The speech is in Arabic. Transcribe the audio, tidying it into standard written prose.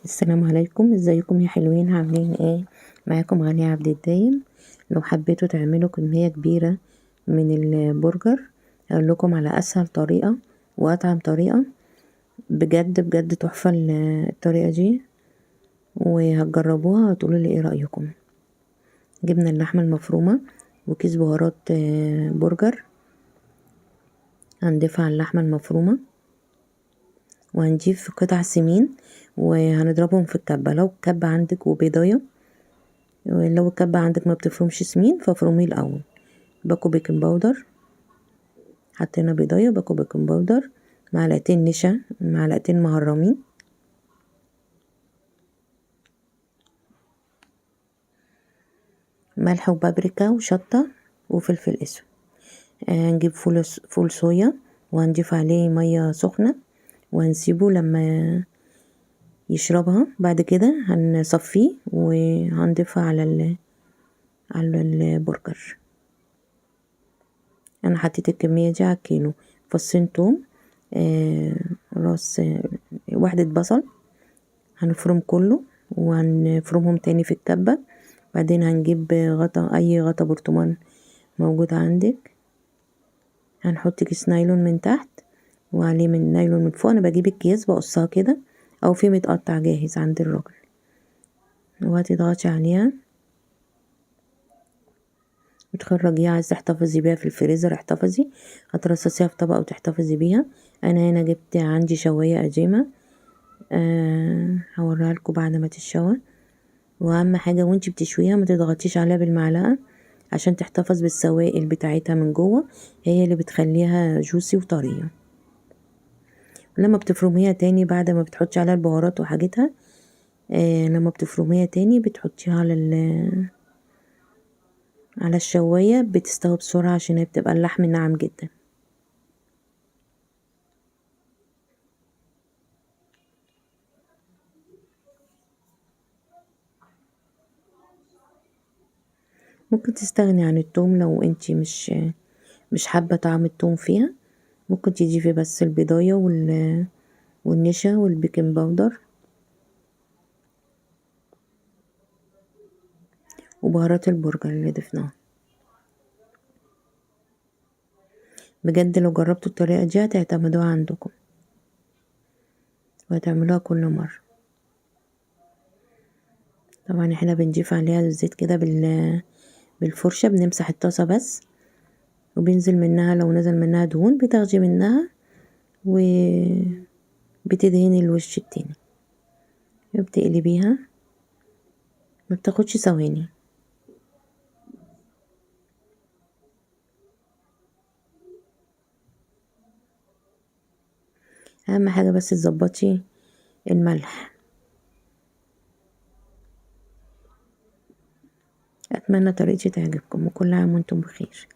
السلام عليكم، ازيكم يا حلوين؟ عاملين ايه؟ معاكم غالية عبد الدايم. لو حبيتوا تعملوا كمية كبيرة من البرجر هقول لكم على اسهل طريقة واطعم طريقة، بجد بجد تحفة الطريقة دي، وهتجربوها وتقولوا لي ايه رأيكم. جبنا اللحمة المفرومة وكيس بهارات برجر، هنضيفها على اللحمة المفرومة وهنجيب قطع سمين وهنضربهم في الكبة. لو الكبة عندك وبيضاية، لو الكبة عندك ما بتفرمش سمين فافرميه الاول. باكو بيكنج باودر، حطينا بيضاية، باكو بيكنج باودر، معلقتين نشا، معلقتين مهرمين، ملح وبابريكا وشطة وفلفل اسود. هنجيب فول صويا وهنضيف عليه مية سخنة وهنسيبه لما يشربها. بعد كده هنصفيه وهنضيفها على البرجر. انا حطيت الكمية دي على الكيلو. فصين توم، راس واحدة بصل، هنفرم كله وهنفرمهم تاني في الكبة. بعدين هنجيب غطا، اي غطا برطمان موجود عندك، هنحط كيس نايلون من تحت وعليه من نايلون من فوق. انا بجيب الكيس بقصها كده او في متقطع جاهز عند الراجل، وهتضغطي عليها وتخرجيها. عايزة تحتفظي بيها في الفريزر احتفظي، هترصصيها في طبق وتحتفظي بيها. انا هنا جبت عندي شواية قديمة، هوريها لكم بعد ما تتشوى. واهم حاجة وانتي بتشويها ما تضغطيش عليها بالمعلقة عشان تحتفظ بالسوائل بتاعتها من جوه، هي اللي بتخليها جوسي وطرية. لما بتفرميها تاني بعد ما بتحطي عليها البهارات وحاجتها، لما بتفرميها تاني بتحطيها على الشواية، بتستوي بسرعة عشان هي بتبقى اللحم ناعم جدا. ممكن تستغني عن التوم لو انتي مش حابة طعم التوم فيها. ممكن تضيفي بس البيضاية والنشا والبيكنج باودر وبهارات البرجر اللي ضفناها. بجد لو جربتوا الطريقة دي هتعتمدوها عندكم وهتعملوها كل مرة. طبعا احنا بنضيف عليها الزيت كده بالفرشة، بنمسح الطاسة بس وبينزل منها، لو نزل منها دهون بتاخدي منها وبتدهني الوش التاني وبتقلبيها، ما بتاخدش ثواني. اهم حاجة بس تظبطي الملح. اتمنى طريقتي تعجبكم وكل عام وانتم بخير.